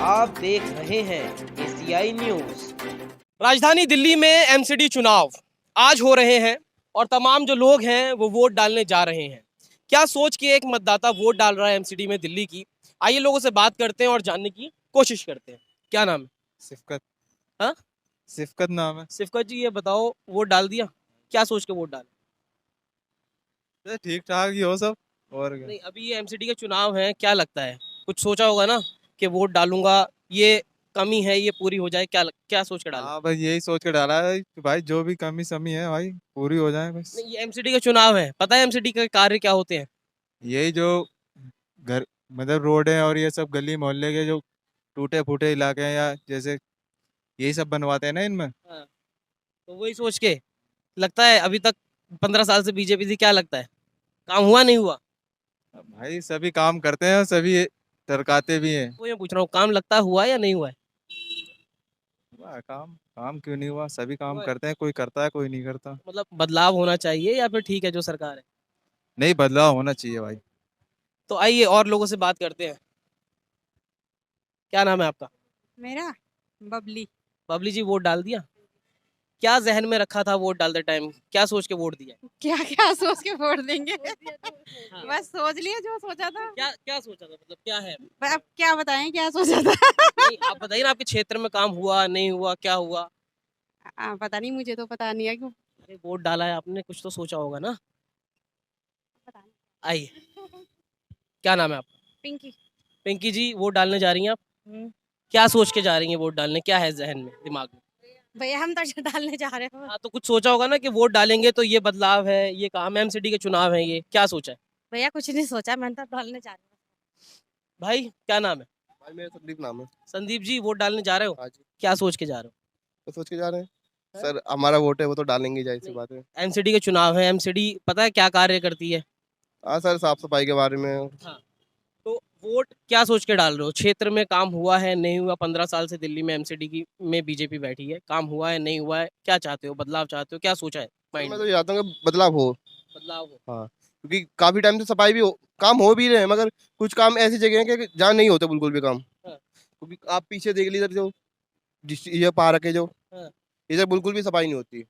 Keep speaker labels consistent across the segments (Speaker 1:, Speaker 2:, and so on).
Speaker 1: आप देख रहे हैं एशियाई न्यूज।
Speaker 2: राजधानी दिल्ली में एमसीडी चुनाव आज हो रहे हैं और तमाम जो लोग हैं वो वोट डालने जा रहे हैं। क्या सोच के एक मतदाता वोट डाल रहा है एमसीडी में दिल्ली की? आइए लोगों से बात करते हैं और जानने की कोशिश करते हैं। क्या नाम है?
Speaker 3: सिफकत।
Speaker 2: हाँ?
Speaker 3: सिफकत नाम है।
Speaker 2: सिफकत जी, ये बताओ, वोट डाल दिया? क्या सोच के वोट डाले?
Speaker 3: ठीक ठाक ही हो सब। और क्या?
Speaker 2: नहीं, अभी ये एमसीडी के चुनाव हैं, क्या लगता है? कुछ सोचा होगा ना कि वोट डालूंगा, ये कमी है ये पूरी हो जाए, क्या सोच के डाला?
Speaker 3: हाँ बस यही सोच के डाला है कि भाई जो भी कमी समी है भाई पूरी हो जाए बस।
Speaker 2: नहीं, ये एमसीडी के चुनाव है, पता है एमसीडी के कार्य क्या होते हैं?
Speaker 3: यही जो घर मतलब रोड है और ये सब गली मोहल्ले के जो टूटे फूटे इलाके हैं या जैसे यही सब बनवाते हैं ना इनमें।
Speaker 2: हाँ, तो वही सोच के लगता है अभी तक 15 साल से बीजेपी थी, क्या लगता है काम हुआ नहीं हुआ?
Speaker 3: भाई सभी काम करते हैं और सभी टरकाते भी हैं।
Speaker 2: वो ये पूछ रहा हूँ, काम लगता है हुआ या नहीं हुआ है?
Speaker 3: हुआ है काम, काम क्यों नहीं हुआ, सभी काम
Speaker 2: हुआ है।
Speaker 3: करते हैं, कोई करता है कोई नहीं करता।
Speaker 2: मतलब बदलाव होना चाहिए या फिर ठीक है जो सरकार है?
Speaker 3: नहीं, बदलाव होना चाहिए भाई।
Speaker 2: तो आइए और लोगों से बात करते हैं। क्या नाम है आपका?
Speaker 4: मेरा बबली।
Speaker 2: बबली जी, वोट डाल दिया? क्या जहन में रखा था वोट डालते टाइम, क्या सोच के वोट दिया?
Speaker 4: क्या क्या सोच के वोट देंगे?
Speaker 2: हाँ।
Speaker 4: बस सोच लिया जो सोचा था।
Speaker 2: क्या क्या सोचा था, मतलब क्या है?
Speaker 4: अब क्या बताएं क्या सोचा था?
Speaker 2: नहीं, आप बताइए ना, आपके क्षेत्र में काम हुआ नहीं हुआ, क्या हुआ?
Speaker 4: पता नहीं, मुझे तो पता नहीं है क्यों।
Speaker 2: अरे वोट डाला है आपने, कुछ तो सोचा होगा ना।
Speaker 4: पता नहीं।
Speaker 2: आइए, क्या नाम है आपका?
Speaker 4: पिंकी।
Speaker 2: पिंकी जी, वोट डालने जा रही हैं आप?
Speaker 4: हम्म।
Speaker 2: क्या सोच के जा रही हैं वोट डालने, क्या है जहन में, दिमाग में?
Speaker 4: भैया हम तो डालने जा रहे हो।
Speaker 2: हाँ, तो कुछ सोचा होगा ना कि वोट डालेंगे तो ये बदलाव है, ये काम, एमसीडी के चुनाव है, ये क्या सोचा है?
Speaker 4: भैया कुछ नहीं सोचा, मैं तो डालने जा रही
Speaker 2: भाई क्या नाम है?
Speaker 5: भाई मेरा संदीप नाम है।
Speaker 2: संदीप जी, वोट डालने जा रहे हो?
Speaker 5: हाँ जी।
Speaker 2: क्या सोच के जा रहे हो?
Speaker 5: तो सोच के जा रहे हैं।
Speaker 2: हैं?
Speaker 5: सर हमारा वोट है वो तो डालेंगे, जाहिर सी
Speaker 2: नहीं,
Speaker 5: बात है।
Speaker 2: एमसीडी के चुनाव है, एमसीडी पता है क्या कार्य करती है?
Speaker 5: हाँ सर, साफ सफाई के बारे में।
Speaker 2: हाँ, तो वोट क्या सोच के डाल रहे हो? क्षेत्र में काम हुआ है नहीं हुआ? 15 साल से दिल्ली में एमसीडी की में बीजेपी बैठी है, काम हुआ है नहीं हुआ है, क्या चाहते हो, बदलाव चाहते हो, क्या सोचा है
Speaker 5: सर
Speaker 2: माइंड
Speaker 5: मैं
Speaker 2: में?
Speaker 5: तो चाहता हूँ कि बदलाव हो।
Speaker 2: बदलाव हो।
Speaker 5: हाँ, क्योंकि काफी टाइम से सफाई भी हो, काम हो भी रहे हैं, मगर कुछ काम ऐसी जगह हैं कि जहाँ नहीं होते बिल्कुल भी काम।
Speaker 2: हाँ।
Speaker 5: क्योंकि आप पीछे देख लीजिए, जो ये पार्क है जो,
Speaker 2: हाँ।
Speaker 5: इधर बिल्कुल भी सफाई नहीं होती।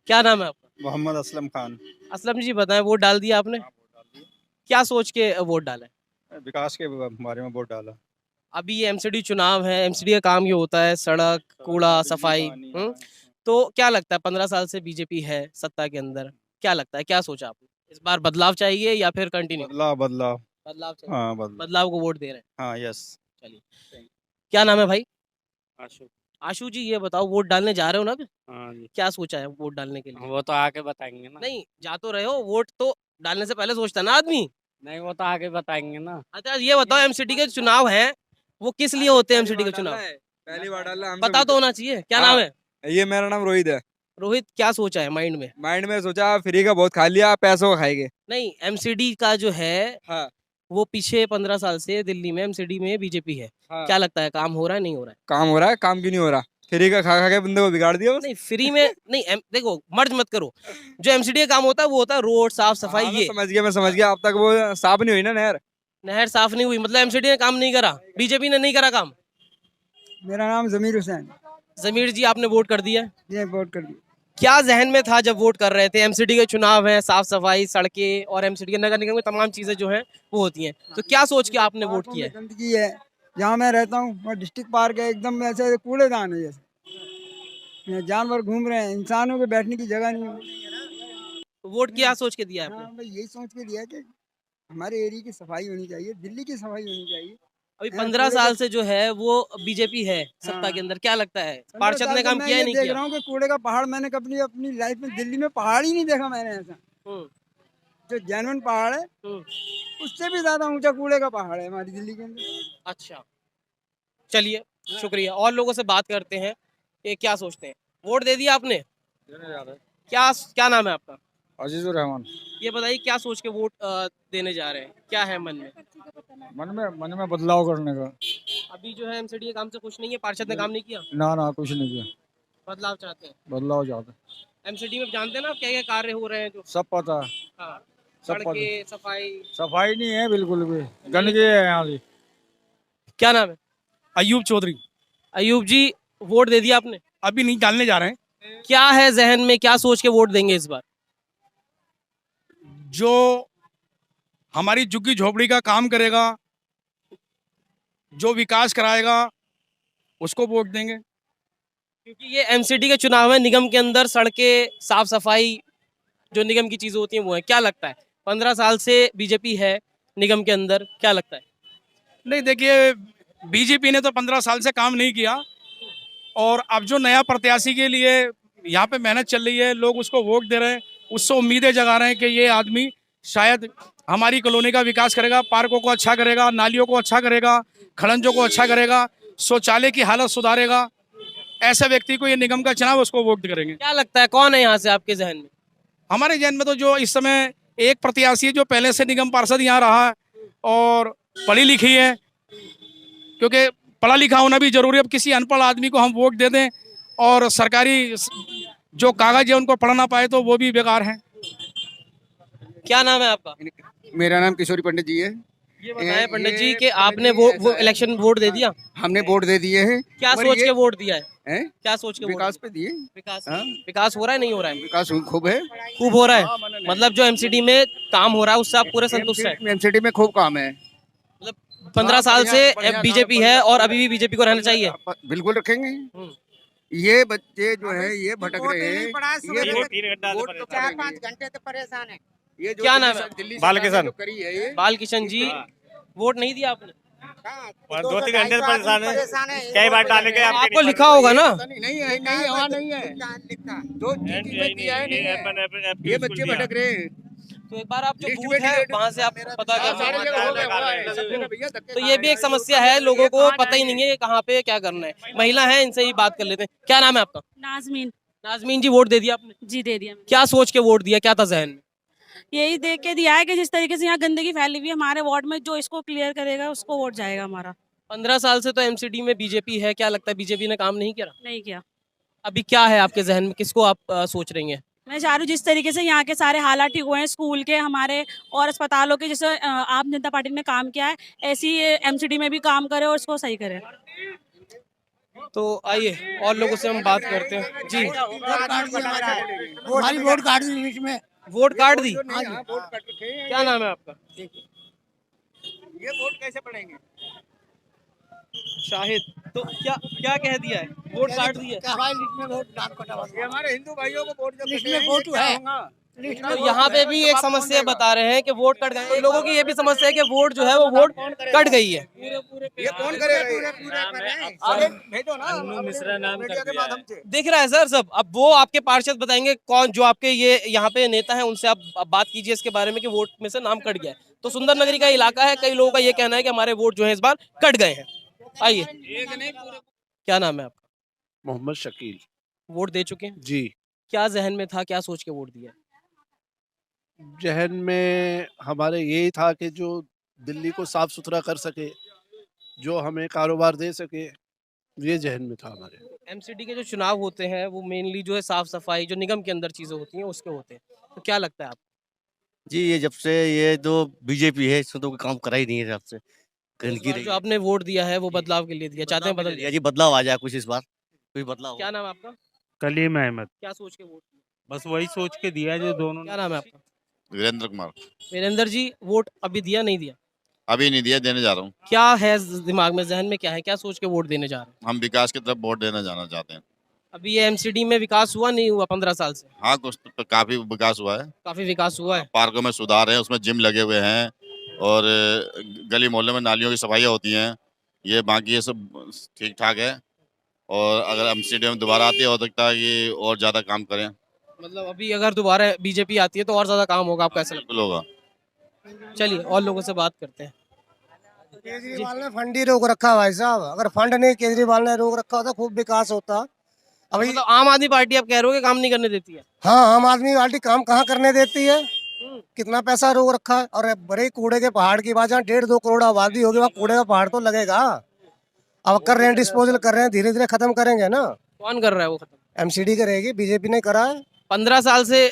Speaker 2: क्या नाम है आपका?
Speaker 3: मोहम्मद असलम खान।
Speaker 2: असलम जी, बताएं, वोट डाल दिया आपने? क्या सोच के वोट डाला है?
Speaker 3: विकास के बारे में वोट डाला।
Speaker 2: अभी ये एमसीडी चुनाव है, एमसीडी का काम ये होता है सड़क, कूड़ा, सफाई। तो क्या लगता है 15 साल से बीजेपी है सत्ता के अंदर, क्या लगता है, क्या सोचा आपने, इस बार बदलाव चाहिए या फिर कंटिन्यू?
Speaker 3: बदलाव बदलाव।
Speaker 2: बदलाव चाहिए।
Speaker 3: हाँ बदलाव।
Speaker 2: बदलाव को वोट दे रहे हैं।
Speaker 3: हाँ यस।
Speaker 2: चलिए, क्या नाम है भाई?
Speaker 6: आशु।
Speaker 2: आशु जी, ये बताओ, वोट डालने जा रहे हो ना अभी?
Speaker 6: हाँ जी।
Speaker 2: क्या सोचा है वोट डालने के लिए?
Speaker 6: वो तो आके बताएंगे ना।
Speaker 2: नहीं, जा तो रहे हो, वोट तो डालने से पहले सोचता है ना आदमी।
Speaker 6: नहीं, वो तो आके बताएंगे ना।
Speaker 2: अच्छा, ये बताओ, एमसीडी के चुनाव हैं, वो किस लिए होते हैं एमसीडी के चुनाव?
Speaker 7: पहली बार डाला हमसे
Speaker 2: पता तो होना चाहिए, क्या नाम है?
Speaker 7: ये मेरा नाम रोहित है।
Speaker 2: रोहित, क्या सोचा है माइंड में?
Speaker 7: माइंड में सोचा फ्री का बहुत खा लिया, पैसों का खाएंगे।
Speaker 2: नहीं, एमसीडी का जो है
Speaker 7: हाँ
Speaker 2: वो पीछे 15 साल से दिल्ली में एमसीडी में बीजेपी है,
Speaker 7: हाँ।
Speaker 2: क्या लगता है काम हो रहा है नहीं हो रहा है?
Speaker 7: काम हो रहा है, काम क्यों नहीं हो रहा? फ्री का खा खा के बंदे को बिगाड़ दिया बस।
Speaker 2: नहीं, फ्री में नहीं, देखो, मर्ज मत करो। जो एमसीडी का काम होता है वो होता है रोड साफ सफाई,
Speaker 7: हाँ,
Speaker 2: ये
Speaker 7: मैं समझ गया, अब तक वो साफ नहीं हुई ना नहर।
Speaker 2: नहर साफ नहीं हुई, मतलब एमसीडी ने काम नहीं करा, बीजेपी ने नहीं करा काम।
Speaker 8: मेरा नाम जमीर हुसैन।
Speaker 2: जमीर जी, आपने वोट कर दिया?
Speaker 8: ये वोट कर दिया।
Speaker 2: क्या जहन में था जब वोट कर रहे थे? एमसीडी के चुनाव है, साफ सफाई, सड़कें और एमसीडी के नगर निगम की तमाम चीजें जो हैं वो होती हैं, तो क्या सोच के आपने वोट किया है?
Speaker 8: गंदगी है, जहाँ मैं रहता हूँ वहाँ डिस्ट्रिक्ट पार्क है, एकदम ऐसे कूड़ेदान है जैसे। यहाँ जानवर घूम रहे हैं, इंसानों के बैठने की जगह नहीं है।
Speaker 2: तो वोट क्या सोच के दिया है
Speaker 8: हाँ,
Speaker 2: आपने?
Speaker 8: मैं यही सोच के दिया कि हमारे एरिया की सफाई होनी चाहिए, दिल्ली की सफाई होनी चाहिए।
Speaker 2: अभी
Speaker 8: यहाँ
Speaker 2: 15 साल से जो है वो बीजेपी है सत्ता
Speaker 8: हाँ।
Speaker 2: के अंदर, क्या लगता है
Speaker 8: 15
Speaker 2: पार्षद
Speaker 8: साल
Speaker 2: ने
Speaker 8: से
Speaker 2: काम
Speaker 8: मैं
Speaker 2: किया है
Speaker 8: ये
Speaker 2: नहीं
Speaker 8: देख
Speaker 2: किया?
Speaker 8: रहा हूँ कि कूड़े का पहाड़ मैंने कभी अपनी लाइफ में दिल्ली में पहाड़ ही नहीं देखा मैंने ऐसा।
Speaker 2: हम्म,
Speaker 8: जो जेन्युइन पहाड़ है
Speaker 2: हम्म,
Speaker 8: उससे भी ज्यादा ऊंचा कूड़े का पहाड़ है हमारी दिल्ली के अंदर।
Speaker 2: अच्छा, चलिए, शुक्रिया। और लोगों से बात करते हैं कि क्या सोचते हैं। वोट दे दिया आपने? क्या क्या नाम है आपका?
Speaker 7: अजीजुर रहमान।
Speaker 2: ये बताइए, क्या सोच के वोट देने जा रहे हैं, क्या है मन में?
Speaker 7: मन में बदलाव करने का।
Speaker 2: अभी जो है एमसीडी के काम से खुश नहीं है, पार्षद ने काम नहीं किया,
Speaker 7: ना कुछ नहीं किया,
Speaker 2: बदलाव चाहते हैं।
Speaker 7: बदलाव चाहते।
Speaker 2: एमसीडी में जानते हैं ना आप क्या क्या कार्य हो रहे हैं जो?
Speaker 7: सब पता है।
Speaker 2: हाँ,
Speaker 7: सब पता।
Speaker 2: सड़कें, सफाई।
Speaker 7: सफाई नहीं है बिल्कुल भी, गंदगी है यहाँ की।
Speaker 2: क्या नाम है?
Speaker 9: अयूब चौधरी।
Speaker 2: अयूब जी, वोट दे दिया आपने?
Speaker 9: अभी नहीं, डालने जा रहे हैं।
Speaker 2: क्या है जहन में, क्या सोच के वोट देंगे इस बार?
Speaker 9: जो हमारी झुग्गी झोपड़ी का काम करेगा, जो विकास कराएगा, उसको वोट देंगे।
Speaker 2: क्योंकि ये एमसीडी के चुनाव है, निगम के अंदर सड़कें, साफ सफाई, जो निगम की चीजें होती हैं वो है। क्या लगता है, 15 साल से बीजेपी है निगम के अंदर, क्या लगता है?
Speaker 9: नहीं, देखिए, बीजेपी ने तो 15 साल से काम नहीं किया, और अब जो नया प्रत्याशी के लिए यहाँ पे मेहनत चल रही है, लोग उसको वोट दे रहे हैं, उससे उम्मीदें जगा रहे हैं कि ये आदमी शायद हमारी कॉलोनी का विकास करेगा, पार्कों को अच्छा करेगा, नालियों को अच्छा करेगा, खड़ंजों को अच्छा करेगा, शौचालय की हालत सुधारेगा। ऐसे व्यक्ति को ये निगम का चुनाव, उसको वोट करेंगे।
Speaker 2: क्या लगता है कौन है यहाँ से आपके जहन में?
Speaker 9: हमारे जहन में तो जो इस समय एक प्रत्याशी है, जो पहले से निगम पार्षद यहाँ रहा है और पढ़ी लिखी है, क्योंकि पढ़ा लिखा होना भी जरूरी है। अब किसी अनपढ़ आदमी को हम वोट दे दें और सरकारी जो कागज है उनको पढ़ ना पाए तो वो भी बेकार हैं।
Speaker 2: क्या नाम है आपका?
Speaker 10: मेरा नाम किशोरी पंडित जी है।
Speaker 2: ये बताएं पंडित जी कि आपने वो इलेक्शन वोट दे दिया?
Speaker 10: हमने वोट दे दिए हैं।
Speaker 2: क्या सोच के वोट दिया है? क्या सोच के?
Speaker 10: विकास पे दिए।
Speaker 2: विकास,
Speaker 10: हाँ।
Speaker 2: विकास हो रहा है, नहीं हो रहा है?
Speaker 10: विकास खूब है।
Speaker 2: खूब हो रहा है, मतलब जो एमसीडी में काम हो रहा है उससे आप पूरे संतुष्ट हैं?
Speaker 10: एमसीडी में खूब काम है।
Speaker 2: मतलब 15 साल से बीजेपी है और अभी भी बीजेपी को रहना चाहिए?
Speaker 10: बिल्कुल रखेंगे। ये बच्चे जो है ये भटक रहे हैं, ये
Speaker 6: 4-5 घंटे से परेशान है।
Speaker 10: ये जो
Speaker 2: क्या नाम है?
Speaker 10: दिल्ली
Speaker 6: बालकिशन।
Speaker 10: करी है ये।
Speaker 2: बालकिशन जी, वोट नहीं दिया आपने?
Speaker 6: 2-3 घंटे से परेशान है। कई बार डालेंगे
Speaker 2: आपको लिखा होगा ना?
Speaker 10: नहीं है, नहीं वहाँ नहीं है। जो चीज़ में दिया है, नहीं है। ये बच्चे भटक रहे हैं।
Speaker 2: तो एक बार आप जो बूथ है वहाँ से आप पता कर
Speaker 10: सारे जगह हो गया, हुआ है।
Speaker 2: सकते। तो ये भी एक समस्या है, लोगों को पता ही नहीं है कि कहाँ पे क्या करना है। महिला है, इनसे ही बात कर लेते हैं। क्या नाम है आपका?
Speaker 4: नाजमीन।
Speaker 2: नाजमीन जी, वोट दे दिया आपने?
Speaker 4: जी दे दिया।
Speaker 2: क्या सोच के वोट दिया, क्या था जहन में?
Speaker 4: यही देख के दिया है कि जिस तरीके से यहाँ गंदगी फैली हुई है हमारे वार्ड में, जो इसको क्लियर करेगा उसको वोट जाएगा हमारा।
Speaker 2: 15 साल से तो एमसीडी में बीजेपी है, क्या लगता है बीजेपी ने काम नहीं किया?
Speaker 4: नहीं किया।
Speaker 2: अभी क्या है आपके जहन में, किसको आप सोच रही हैं?
Speaker 4: मैं चाह रही हूँ जिस तरीके से यहाँ के सारे हालात ठीक हुए हैं, स्कूल के हमारे और अस्पतालों के, जैसे आप जनता पार्टी ने काम किया है, ऐसी एमसीडी में भी काम करे और इसको सही करे।
Speaker 2: तो आइए और लोगों से हम बात करते हैं। जी,
Speaker 8: हमारी वोट काट दी बीच में।
Speaker 2: वोट काट दी?
Speaker 10: वोट कट रखे हैं।
Speaker 2: क्या नाम है आपका?
Speaker 10: ये वोट कैसे पड़ेंगे?
Speaker 2: शाहिद। तो क्या क्या कह दिया है, वोट काट दिया?
Speaker 10: ये हमारे हिंदू भाइयों को वोट जो
Speaker 8: लिस्ट में वोट है।
Speaker 2: तो यहाँ पे भी एक समस्या बता रहे हैं कि वोट कट गए। लोगों की ये भी समस्या है कि वोट जो है वो वोट कट गई है।
Speaker 10: ये कौन करेगा? आगे भेजो ना। मीडिया के माध्यम से।
Speaker 2: दिख रहा है सर सब। अब वो आपके पार्षद बताएंगे कौन, जो आपके ये यहाँ पे नेता है, उनसे आप बात कीजिए इसके बारे में कि वोट में से नाम कट गया है। तो सुंदर नगरी का इलाका है, कई लोगों का ये कहना है कि हमारे वोट जो है इस बार कट गए हैं। आइए, क्या नाम है आपका?
Speaker 11: मोहम्मद शकील।
Speaker 2: वोट दे चुके हैं
Speaker 11: जी।
Speaker 2: क्या जहन में था, क्या सोच के वोट दिया?
Speaker 11: जहन में हमारे यही था कि जो दिल्ली को साफ सुथरा कर सके, जो हमें कारोबार दे सके, ये जहन में था हमारे।
Speaker 2: एमसीडी के जो चुनाव होते हैं वो मेनली जो है साफ सफाई, जो निगम के अंदर चीजें होती हैं उसके होते हैं। तो क्या लगता है आप?
Speaker 12: जी, ये जब से ये जो बीजेपी है इसने तो कोई काम करा ही नहीं है। जब से गंदगी रही
Speaker 2: जो आपने वोट दिया है वो बदलाव के लिए दिया, चाहते हैं बदल
Speaker 12: है जी, बदलाव आ जाए कुछ इस बार, कोई बदलाव।
Speaker 2: क्या नाम है आपका?
Speaker 6: कलीम अहमद।
Speaker 2: क्या सोच के वोट दिया?
Speaker 6: बस वही सोच के दिया जो दोनों।
Speaker 2: क्या नाम है आपका?
Speaker 13: वीरेंद्र कुमार।
Speaker 2: वीरेंद्र जी, वोट अभी दिया नहीं दिया?
Speaker 13: अभी नहीं दिया, देने जा रहा हूँ।
Speaker 2: क्या है दिमाग में, जहन में क्या है, क्या सोच के वोट देने जा रहे हैं?
Speaker 13: हम विकास की तरफ वोट देना जाना चाहते हैं।
Speaker 2: अभी ये एमसीडी में विकास हुआ नहीं हुआ 15 साल से?
Speaker 13: हाँ, कुछ तो काफी विकास हुआ है।
Speaker 2: काफी विकास हुआ है।
Speaker 13: पार्कों में सुधार है, उसमें जिम लगे हुए हैं और गली मोहल्ले में नालियों की सफाइयाँ होती हैं। ये बाकी ये सब ठीक ठाक है, और अगर एमसीडी में दोबारा आती है हो सकता है कि और ज्यादा काम करें।
Speaker 2: मतलब अभी अगर दोबारा बीजेपी आती है तो और ज्यादा काम होगा, आपको ऐसा लगता
Speaker 13: होगा?
Speaker 2: है? चलिए और लोगों से बात करते हैं।
Speaker 8: केजरीवाल ने फंड ही रोक रखा भाई साहब। अगर फंड नहीं केजरीवाल ने रोक रखा होता खूब विकास होता। अभी
Speaker 2: मतलब आम आदमी पार्टी आप कह रहे हो कि काम नहीं करने देती है?
Speaker 8: हाँ, आम आदमी पार्टी काम कहाँ करने देती है? कितना पैसा रोक रखा है। और बड़े कूड़े के पहाड़ की बात, जहाँ 1.5-2 करोड़ आबादी होगी वहाँ कूड़े का पहाड़ तो लगेगा। अब कर रहे हैं, डिस्पोजल कर रहे हैं, धीरे धीरे खत्म करेंगे ना।
Speaker 2: कौन कर रहा है वो खत्म?
Speaker 8: एमसीडी करेगी, बीजेपी ने करा है।
Speaker 2: 15 साल से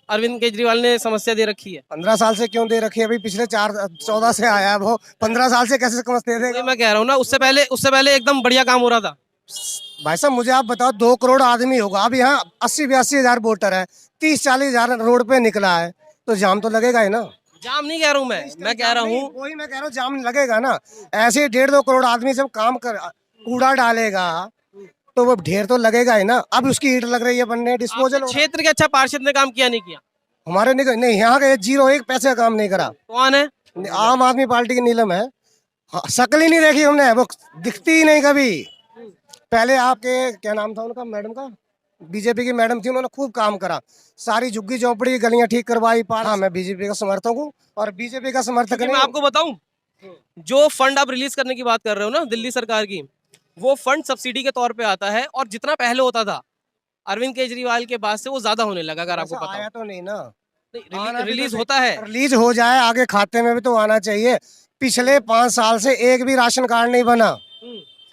Speaker 2: अरविंद केजरीवाल ने समस्या दे रखी है?
Speaker 8: 15 साल से क्यों दे रखी है? अभी पिछले 14 से आया है वो, 15 साल से कैसे समझते थे?
Speaker 2: वही मैं कह रहा हूँ ना, उससे पहले एकदम बढ़िया काम हो रहा था।
Speaker 8: भाई साहब मुझे आप बताओ, 2 करोड़ आदमी होगा, अब यहाँ 80-82 हजार वोटर है, 30-40 हजार रोड पे निकला है, तो जाम तो लगेगा ही ना।
Speaker 2: जाम नहीं कह रहा हूँ मैं कह रहा हूँ,
Speaker 8: वही मैं कह रहा हूँ, जाम लगेगा ना। ऐसे ही 1.5-2 करोड़ आदमी जब काम कर कूड़ा डालेगा तो वो ढेर तो लगेगा ही ना। अब उसकी ईंट लग रही है बनने, डिस्पोजल
Speaker 2: आपके क्षेत्र के अच्छा पार्षद ने काम किया नहीं किया?
Speaker 8: हमारे नहीं, यहाँ का 0-1 पैसे का काम नहीं करा।
Speaker 2: कौन है?
Speaker 8: आम आदमी पार्टी की नीलम है। हाँ, शक्ल ही नहीं देखी हमने, वो दिखती ही नहीं कभी। पहले आपके क्या नाम था उनका, मैडम का, बीजेपी की मैडम थी, उन्होंने खूब काम करा, सारी झुग्गी झोपड़ी गलियां ठीक करवाई। हाँ, मैं बीजेपी का समर्थक हूँ और बीजेपी का समर्थक
Speaker 2: मैं आपको बताऊं, जो फंड आप रिलीज करने की बात कर रहे हो ना दिल्ली सरकार की, वो फंड सब्सिडी के तौर पे आता है और जितना पहले होता था अरविंद केजरीवाल के बाद से वो ज्यादा होने लगा। अगर आपको पता
Speaker 8: आया तो नहीं ना,
Speaker 2: रिलीज होता है,
Speaker 8: रिलीज हो जाए आगे खाते में भी तो आना चाहिए। पिछले 5 साल से एक भी राशन कार्ड नहीं बना।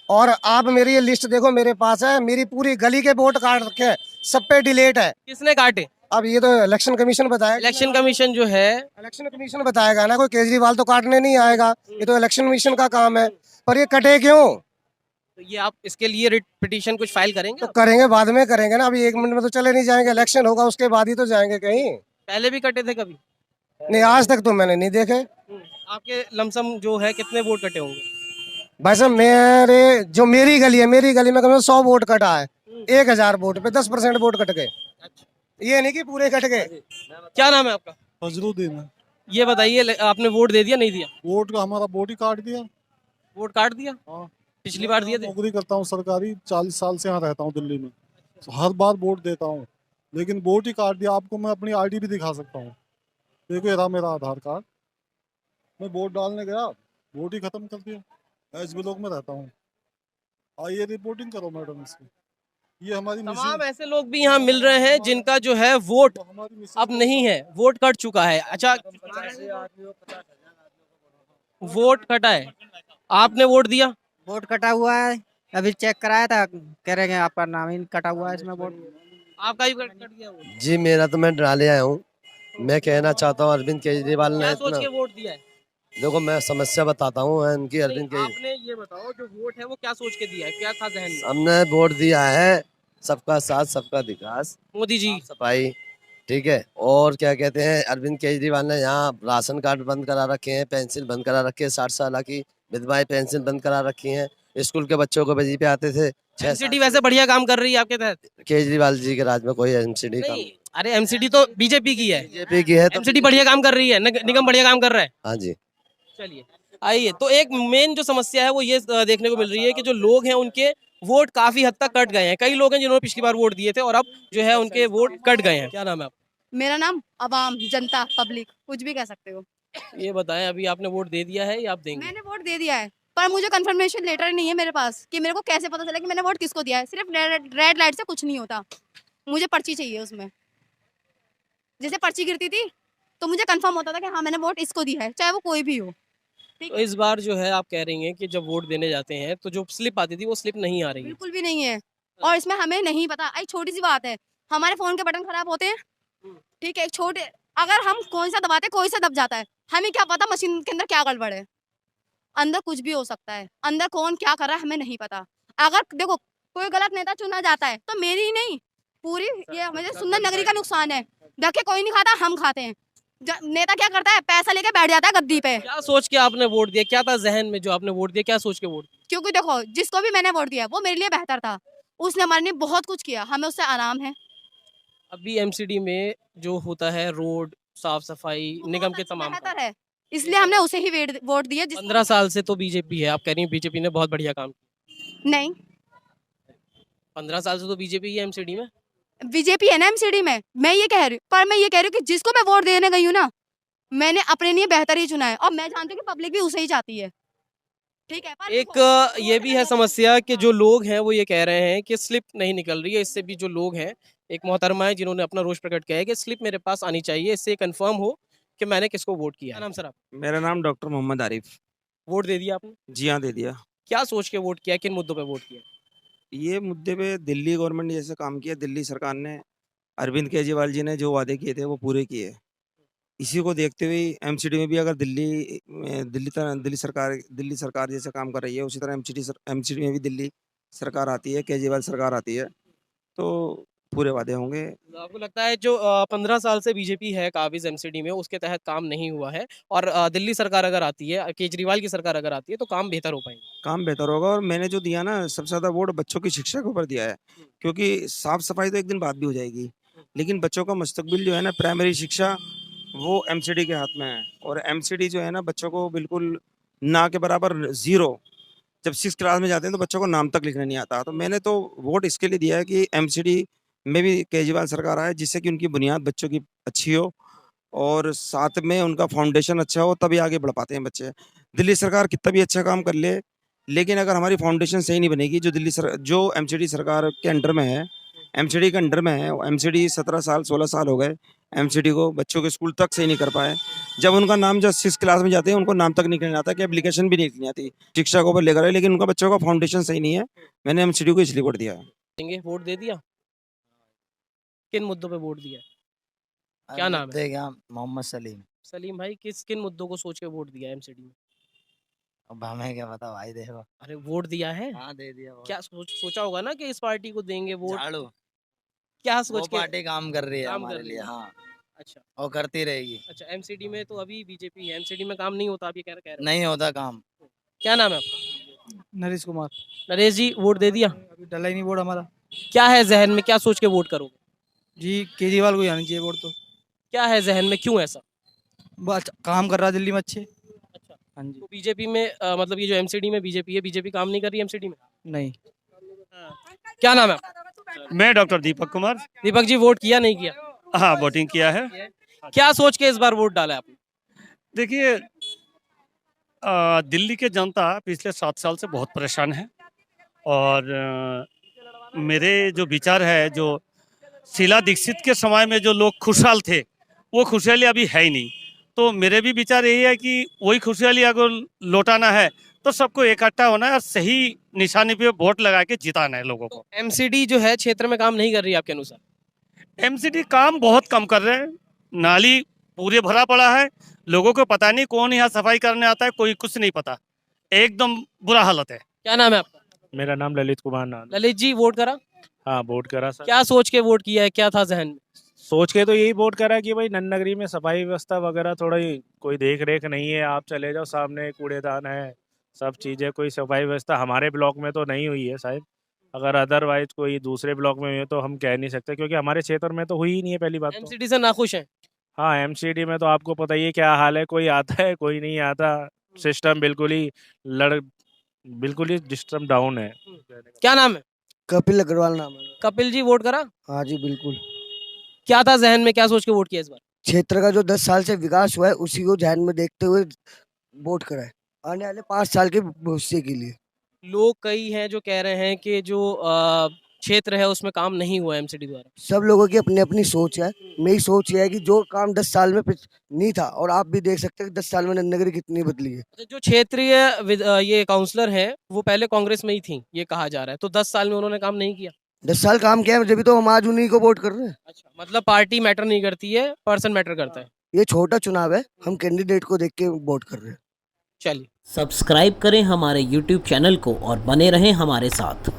Speaker 8: और आप मेरी ये लिस्ट देखो, मेरे पास है, मेरी पूरी गली के वोट कार्ड रखे हैं, सब पे डिलीट है।
Speaker 2: किसने काटे?
Speaker 8: अब ये तो इलेक्शन कमीशन बताएगा।
Speaker 2: इलेक्शन कमीशन जो है,
Speaker 8: इलेक्शन कमीशन बताएगा ना, कोई केजरीवाल तो काटने नहीं आएगा, ये तो इलेक्शन कमीशन का काम है। पर ये कटे क्यों?
Speaker 2: तो ये आप इसके लिए रिट पिटीशन कुछ फाइल करेंगे?
Speaker 8: तो करेंगे, बाद में करेंगे ना, अभी 1 मिनट में तो चले नहीं जाएंगे, इलेक्शन होगा उसके बाद ही तो जाएंगे कहीं।
Speaker 2: पहले भी कटे थे कभी?
Speaker 8: नहीं, आज तक तो मैंने नहीं देखे।
Speaker 2: आपके लमसम जो है कितने वोट कटे होंगे?
Speaker 8: भाई साहब मेरी गली है, मेरी गली में कम से कम 100 वोट कटा है। 1000 वोट पे 10% वोट कट गए, ये नहीं कि पूरे कट गए।
Speaker 2: क्या नाम है आपका?
Speaker 7: फजलुद्दीन।
Speaker 2: ये बताइए, आपने वोट दे दिया नहीं दिया?
Speaker 7: वोट का हमारा वोट ही काट दिया।
Speaker 2: वोट काट दिया?
Speaker 7: हाँ।
Speaker 2: पिछली बार दिए थे?
Speaker 7: नौकरी करता हूँ सरकारी, 40 साल से यहाँ रहता हूँ दिल्ली में, हर बार वोट देता हूँ, लेकिन वोट ही काट दिया। आपको मैं अपनी आईडी भी दिखा सकता हूँ, देखो ये रहा मेरा आधार कार्ड। मैं वोट डालने गया, वोट ही खत्म कर दिया। एस ब्लॉक में रहता हूँ, आइए रिपोर्टिंग करो मैडम इसकी। ये हमारी
Speaker 2: तमाम ऐसे लोग भी यहाँ मिल रहे हैं जिनका जो है वोट अब नहीं है, वोट कट चुका है। अच्छा, वोट कटा है, आपने वोट दिया?
Speaker 14: वोट कटा हुआ है, अभी चेक कराया था, कह रहे हैं आपका नाम ही कटा हुआ है इसमें वोट।
Speaker 2: आपका भी कट गया वोट?
Speaker 15: जी मेरा तो मैं डाले आया हूँ। मैं कहना चाहता हूँ अरविंद केजरीवाल ने
Speaker 2: सोच के वोट दिया है?
Speaker 15: देखो मैं समस्या बताता हूँ इनकी। अरविंद केजरीवाल
Speaker 2: आपने ये बताओ, जो वोट है वो क्या सोच के दिया है, क्या था जहन में?
Speaker 15: हमने वोट दिया है सबका साथ सबका विकास,
Speaker 2: मोदी जी
Speaker 15: सफाई, ठीक है। और क्या कहते हैं, अरविंद केजरीवाल ने यहाँ राशन कार्ड बंद करा रखे हैं, पेंशन बंद करा रखी है, 60 साल की विधवाएं पेंशन बंद करा रखी हैं, स्कूल के बच्चों को वजीफे आते थे।
Speaker 2: एमसीडी वैसे बढ़िया काम कर रही है आपके तहत?
Speaker 15: केजरीवाल जी के राज में कोई एमसीडी काम
Speaker 2: नहीं, अरे एमसीडी तो बीजेपी की है।
Speaker 15: बीजेपी की है तो
Speaker 2: एमसीडी बढ़िया काम कर रही है, निगम बढ़िया काम कर रहा है।
Speaker 15: हाँ जी।
Speaker 2: चलिए आइए, तो एक मेन जो समस्या है वो ये देखने को मिल रही है कि जो लोग हैं उनके वोट काफी हद तक कट गए हैं। कई लोग हैं जिन्होंने पिछली बार वोट दिए थे और अब जो है उनके वोट कट गए हैं। क्या नाम है आपका?
Speaker 16: मेरा नाम अवाम, जनता, पब्लिक, कुछ भी कह सकते हो।
Speaker 2: ये बताएं, अभी आपने वोट दे दिया है या आप देंगे?
Speaker 16: मैंने वोट दे दिया है, पर मुझे कंफर्मेशन लेटर नहीं है मेरे पास कि मेरे को कैसे पता चला कि मैंने वोट किसको दिया है। सिर्फ रेड लाइट से कुछ नहीं होता, मुझे पर्ची चाहिए उसमें। जैसे पर्ची गिरती थी तो मुझे कंफर्म होता था कि हाँ मैंने वोट इसको दिया है, चाहे वो कोई भी हो।
Speaker 2: तो इस बार जो है आप कह रही हैं कि जब वोट देने जाते हैं तो जो स्लिप आती थी वो स्लिप नहीं आ रही है?
Speaker 16: बिल्कुल भी नहीं है, और इसमें हमें नहीं पता। एक छोटी सी बात है, हमारे फोन के बटन खराब होते हैं, ठीक है, छोटे, अगर हम कौन सा दबाते कोई सा दब जाता है, हमें क्या पता मशीन के अंदर क्या गड़बड़ है। अंदर कुछ भी हो सकता है, अंदर कौन क्या कर रहा है हमें नहीं पता। अगर देखो कोई गलत नेता चुना जाता है तो मेरी ही नहीं, पूरी ये हमें सुंदर नगरी का नुकसान है। धक्के कोई नहीं खाता, हम खाते हैं। नेता क्या करता है, पैसा लेके बैठ जाता है गद्दी पे।
Speaker 2: क्या सोच के आपने वोट दिया? क्या था जहन में जो आपने वोट दिया? क्या सोच के वोट?
Speaker 16: क्योंकि देखो जिसको भी मैंने वोट दिया वो मेरे लिए बेहतर था, उसने हमारे लिए बहुत कुछ किया, हमें उससे आराम है।
Speaker 2: अभी एमसीडी में जो होता है रोड साफ सफाई निगम के तमाम
Speaker 16: बेहतर है, इसलिए हमने उसे ही वोट दिया।
Speaker 2: 15 साल से तो बीजेपी है, आप कह रही हैं बीजेपी ने बहुत बढ़िया काम किया।
Speaker 16: नहीं,
Speaker 2: 15 साल से तो बीजेपी है एमसीडी में।
Speaker 16: बीजेपी है ना एमसीडी में, मैं ये कह रही हूँ, पर मैं ये कह रही हूँ कि जिसको मैं वोट देने गई हूँ ना, मैंने अपने लिए बेहतर ही चुना है, और मैं जानती हूँ कि पब्लिक भी उसे ही चाहती है, ठीक है।
Speaker 2: एक ये भी है समस्या कि जो लोग हैं वो ये कह रहे हैं कि स्लिप नहीं निकल रही है। इससे भी जो लोग हैं, एक मोहतरमा है जिन्होंने अपना रोष प्रकट किया है कि स्लिप मेरे पास आनी चाहिए, इससे कंफर्म हो कि मैंने किसको वोट किया। नाम सर आप?
Speaker 17: मेरा नाम डॉक्टर मोहम्मद आरिफ।
Speaker 2: वोट दे दिया आपने?
Speaker 17: जी हाँ, दे दिया।
Speaker 2: क्या सोच के वोट किया, किन मुद्दों पे वोट किया?
Speaker 17: ये मुद्दे पे दिल्ली गवर्नमेंट ने जैसे काम किया, दिल्ली सरकार ने अरविंद केजरीवाल जी ने जो वादे किए थे वो पूरे किए। इसी को देखते हुए एमसीडी में भी अगर दिल्ली सरकार जैसे काम कर रही है, उसी तरह एमसीडी में भी दिल्ली सरकार आती है, केजरीवाल सरकार आती है, तो पूरे वादे होंगे।
Speaker 2: तो आपको लगता है जो 15 साल से बीजेपी है काबिज एमसीडी में, उसके तहत काम नहीं हुआ है, और दिल्ली सरकार अगर आती है, केजरीवाल की सरकार अगर आती है, तो काम बेहतर हो पाएंगे?
Speaker 17: काम बेहतर होगा। और मैंने जो दिया ना, सबसे ज़्यादा वोट बच्चों की शिक्षा के ऊपर दिया है, क्योंकि साफ सफाई तो एक दिन बाद भी हो जाएगी, लेकिन बच्चों का मुस्तकबिल जो है ना, प्राइमरी शिक्षा, वो एमसीडी के हाथ में है। और एमसीडी जो है ना, बच्चों को बिल्कुल ना के बराबर ज़ीरो, जब 6 क्लास में जाते हैं तो बच्चों को नाम तक लिखना नहीं आता। तो मैंने तो वोट इसके लिए दिया है कि एमसीडी में भी केजरीवाल सरकार आए, जिससे कि उनकी बुनियाद बच्चों की अच्छी हो और साथ में उनका फाउंडेशन अच्छा हो, तभी आगे बढ़ पाते हैं बच्चे। दिल्ली सरकार कितना भी अच्छा काम कर ले, लेकिन अगर हमारी फाउंडेशन सही नहीं बनेगी, जो एमसीडी सरकार के अंडर में है, एमसीडी के अंडर में है, एमसीडी 17 साल 16 साल हो गए एमसीडी को, बच्चों के स्कूल तक सही नहीं कर पाए। जब उनका नाम जब 6 क्लास में जाते हैं, उनको नाम तक नहीं आता, कि एप्लीकेशन भी नहीं लिखनी आती, शिक्षा को ऊपर लेकर आए, लेकिन उनका बच्चों का फाउंडेशन सही नहीं है। मैंने एमसीडी को इसलिए वोट दिया है।
Speaker 2: वोट दे दिया? किन मुद्दों पे वोट दिया? क्या नाम है?
Speaker 18: मोहम्मद सलीम।
Speaker 2: सलीम भाई, किन मुद्दों को सोच के वोट दिया एमसीडी में?
Speaker 18: अब हमें क्या पता भाई, देखो।
Speaker 2: अरे वोट दिया है?
Speaker 18: हाँ, दे दिया।
Speaker 2: क्या सोचा होगा ना कि इस पार्टी को देंगे वोट?
Speaker 18: झाड़ू।
Speaker 2: क्या
Speaker 18: वो
Speaker 2: सोच के?
Speaker 18: पार्टी काम कर रही है
Speaker 2: काम
Speaker 18: हमारे
Speaker 2: कर रही
Speaker 18: लिए,
Speaker 2: है।
Speaker 18: हाँ,
Speaker 2: अच्छा,
Speaker 18: और करती रहेगी।
Speaker 2: अच्छा। एमसीडी में तो अभी बीजेपी है, एमसीडी में काम नहीं होता, आप ये कह रहे हो?
Speaker 18: नहीं होता काम।
Speaker 2: क्या नाम है आपका?
Speaker 14: नरेश कुमार।
Speaker 2: नरेश जी, वोट दे दिया?
Speaker 14: अभी डला ही नहीं वोट हमारा
Speaker 2: क्या है जहन में, क्या सोच के वोट करोगे?
Speaker 14: जी। केजरीवाल को ही आनी चाहिए वोट तो।
Speaker 2: क्या है जहन में, क्यों ऐसा?
Speaker 14: बस काम कर रहा है दिल्ली में अच्छे।
Speaker 2: अच्छा,
Speaker 14: हाँ जी।
Speaker 2: तो बीजेपी में मतलब ये जो एमसीडी में बीजेपी है, बीजेपी काम नहीं कर रही एमसीडी में?
Speaker 14: नहीं।
Speaker 2: क्या नाम है आपका?
Speaker 6: मैं डॉक्टर दीपक कुमार।
Speaker 2: दीपक जी, वोट किया नहीं किया?
Speaker 6: हाँ, वोटिंग किया है।
Speaker 2: क्या सोच के इस बार वोट डाला है आपने?
Speaker 6: देखिए, दिल्ली के जनता पिछले 7 साल से बहुत परेशान है, और मेरे जो विचार है, जो शीला दीक्षित के समय में जो लोग खुशहाल थे, वो खुशहाली अभी है ही नहीं। तो मेरे भी विचार यही है कि वही खुशहाली अगर लौटाना है तो सबको इकट्ठा होना है और सही निशाने पे वोट लगा के जिताना है लोगों को।
Speaker 2: एमसीडी जो है क्षेत्र में काम नहीं कर रही आपके अनुसार?
Speaker 6: एमसीडी काम बहुत कम कर रहे हैं, नाली पूरे भरा पड़ा है, लोगों को पता नहीं कौन यहाँ सफाई करने आता है, कोई कुछ नहीं पता, एकदम बुरा हालत है।
Speaker 2: क्या नाम है आपका?
Speaker 19: मेरा नाम ललित कुमार नाम।
Speaker 2: ललित जी, वोट करा?
Speaker 19: हाँ, वोट करा सर।
Speaker 2: क्या सोच के वोट किया है, क्या था जहन में?
Speaker 19: सोच के तो यही वोट करा कि भाई नन नगरी में सफाई व्यवस्था वगैरह थोड़ी कोई देख रेख नहीं है, आप चले जाओ सामने कूड़ेदान है, सब चीज़ें, कोई सफाई व्यवस्था हमारे ब्लॉक में तो नहीं हुई है शायद, अगर अदरवाइज कोई दूसरे ब्लॉक में हुई है तो हम कह नहीं सकते, क्योंकि हमारे क्षेत्र में तो हुई ही नहीं है पहली बात।
Speaker 2: एमसीडी से नाखुश हैं?
Speaker 19: हाँ, एमसीडी में तो आपको पता ही है क्या हाल है, कोई आता है कोई नहीं आता, सिस्टम बिल्कुल ही सिस्टम डाउन है।
Speaker 2: क्या नाम है?
Speaker 14: कपिल अग्रवाल नाम है।
Speaker 2: कपिल जी, वोट करा?
Speaker 14: हाँ जी, बिल्कुल।
Speaker 2: क्या था जहन में, क्या सोच के वोट किया इस बार?
Speaker 14: क्षेत्र का जो 10 साल से विकास हुआ है, उसी को ध्यान में देखते हुए वोट करा है, आने वाले 5 साल के भविष्य के लिए।
Speaker 2: लोग कई हैं जो कह रहे हैं कि जो क्षेत्र है उसमें काम नहीं हुआ एमसीडी द्वारा।
Speaker 14: सब लोगों की अपनी अपनी सोच है। मेरी सोच ये है कि जो काम 10 साल में नहीं था, और आप भी देख सकते हैं कि 10 साल में नगरी कितनी बदली है।
Speaker 2: जो क्षेत्रीय ये काउंसलर हैं, वो पहले कांग्रेस में ही थी, ये कहा जा रहा है, तो 10 साल में उन्होंने काम नहीं किया?
Speaker 14: 10 साल काम किया है, जब तो हम आज उन्हीं को वोट कर रहे हैं।
Speaker 2: अच्छा, मतलब पार्टी मैटर नहीं करती है, पर्सन मैटर करता है।
Speaker 14: ये छोटा चुनाव है, हम कैंडिडेट को देख के वोट कर रहे हैं।
Speaker 2: चलिए,
Speaker 20: सब्सक्राइब करें हमारे YouTube चैनल को और बने रहें हमारे साथ।